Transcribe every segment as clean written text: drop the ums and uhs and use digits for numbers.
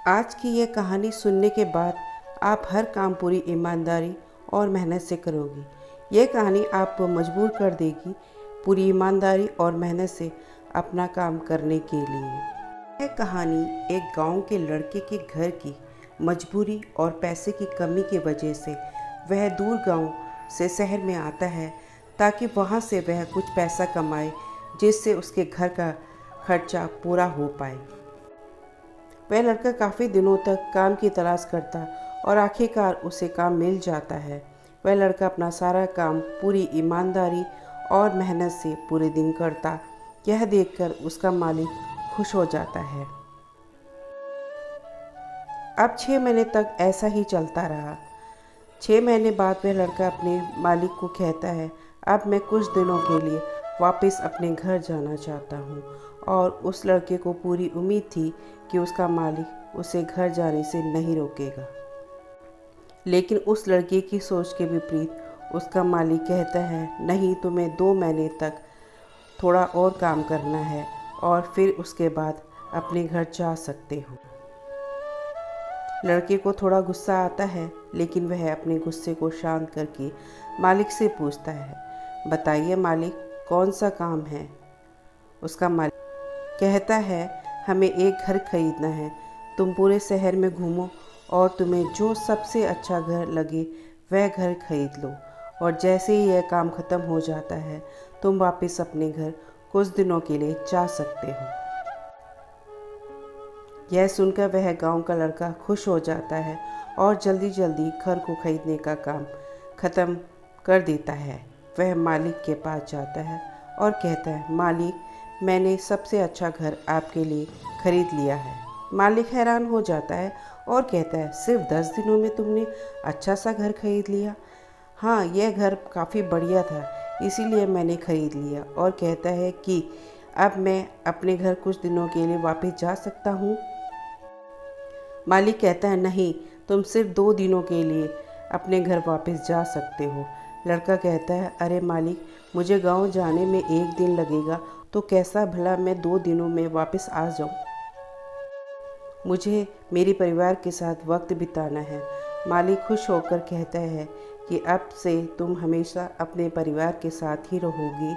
आज की ये कहानी सुनने के बाद आप हर काम पूरी ईमानदारी और मेहनत से करोगी। ये कहानी आपको मजबूर कर देगी पूरी ईमानदारी और मेहनत से अपना काम करने के लिए। यह कहानी एक गांव के लड़के के घर की मजबूरी और पैसे की कमी की वजह से वह दूर गांव से शहर में आता है ताकि वहां से वह कुछ पैसा कमाए जिससे उसके घर का खर्चा पूरा हो पाए। वह लड़का काफ़ी दिनों तक काम की तलाश करता और आखिरकार उसे काम मिल जाता है। वह लड़का अपना सारा काम पूरी ईमानदारी और मेहनत से पूरे दिन करता। यह देखकर उसका मालिक खुश हो जाता है। अब 6 महीने तक ऐसा ही चलता रहा। 6 महीने बाद वह लड़का अपने मालिक को कहता है, अब मैं कुछ दिनों के लिए वापस अपने घर जाना चाहता हूँ। और उस लड़के को पूरी उम्मीद थी कि उसका मालिक उसे घर जाने से नहीं रोकेगा। लेकिन उस लड़के की सोच के विपरीत उसका मालिक कहता है, नहीं, तुम्हें 2 महीने तक थोड़ा और काम करना है और फिर उसके बाद अपने घर जा सकते हो। लड़के को थोड़ा गुस्सा आता है, लेकिन वह अपने गुस्से को शांत करके मालिक से पूछता है, बताइए मालिक, कौन सा काम है? उसका मालिक कहता है, हमें एक घर खरीदना है। तुम पूरे शहर में घूमो और तुम्हें जो सबसे अच्छा घर लगे वह घर खरीद लो, और जैसे ही यह काम ख़त्म हो जाता है तुम वापस अपने घर कुछ दिनों के लिए जा सकते हो। यह सुनकर वह गांव का लड़का खुश हो जाता है और जल्दी जल्दी घर को खरीदने का काम ख़त्म कर देता है। वह मालिक के पास जाता है और कहता है, मालिक, मैंने सबसे अच्छा घर आपके लिए खरीद लिया है। मालिक हैरान हो जाता है और कहता है, सिर्फ 10 दिनों में तुमने अच्छा सा घर खरीद लिया? हाँ, यह घर काफ़ी बढ़िया था, इसीलिए मैंने खरीद लिया। और कहता है कि अब मैं अपने घर कुछ दिनों के लिए वापस जा सकता हूँ? मालिक कहता है, नहीं, तुम सिर्फ 2 दिनों के लिए अपने घर वापस जा सकते हो। लड़का कहता है, अरे मालिक, मुझे गांव जाने में 1 दिन लगेगा, तो कैसा भला मैं 2 दिनों में वापस आ जाऊं? मुझे मेरे परिवार के साथ वक्त बिताना है। मालिक खुश होकर कहता है कि अब से तुम हमेशा अपने परिवार के साथ ही रहोगी।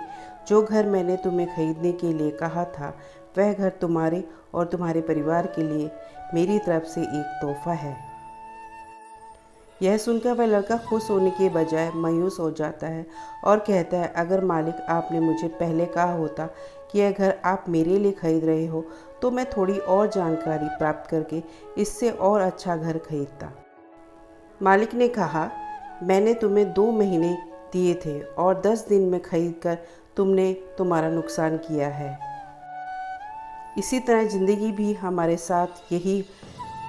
जो घर मैंने तुम्हें खरीदने के लिए कहा था वह घर तुम्हारे और तुम्हारे परिवार के लिए मेरी तरफ से एक तोहफा है। यह सुनकर वह लड़का खुश होने के बजाय मायूस हो जाता है और कहता है, अगर मालिक आपने मुझे पहले कहा होता कि यह घर आप मेरे लिए खरीद रहे हो तो मैं थोड़ी और जानकारी प्राप्त करके इससे और अच्छा घर खरीदता। मालिक ने कहा, मैंने तुम्हें 2 महीने दिए थे और 10 दिन में खरीद कर तुमने तुम्हारा नुकसान किया है। इसी तरह ज़िंदगी भी हमारे साथ यही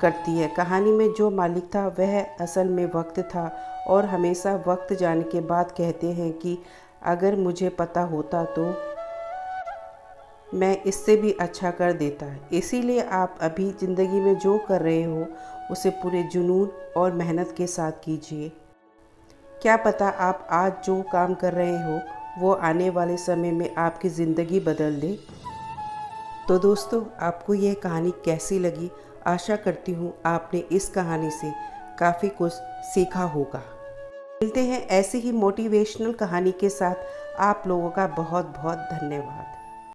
करती है। कहानी में जो मालिक था वह असल में वक्त था और हमेशा वक्त जाने के बाद कहते हैं कि अगर मुझे पता होता तो मैं इससे भी अच्छा कर देता। इसीलिए आप अभी ज़िंदगी में जो कर रहे हो उसे पूरे जुनून और मेहनत के साथ कीजिए। क्या पता आप आज जो काम कर रहे हो वो आने वाले समय में आपकी ज़िंदगी बदल दे। तो दोस्तों, आपको यह कहानी कैसी लगी? आशा करती हूँ आपने इस कहानी से काफ़ी कुछ सीखा होगा। मिलते हैं ऐसी ही मोटिवेशनल कहानी के साथ। आप लोगों का बहुत बहुत धन्यवाद।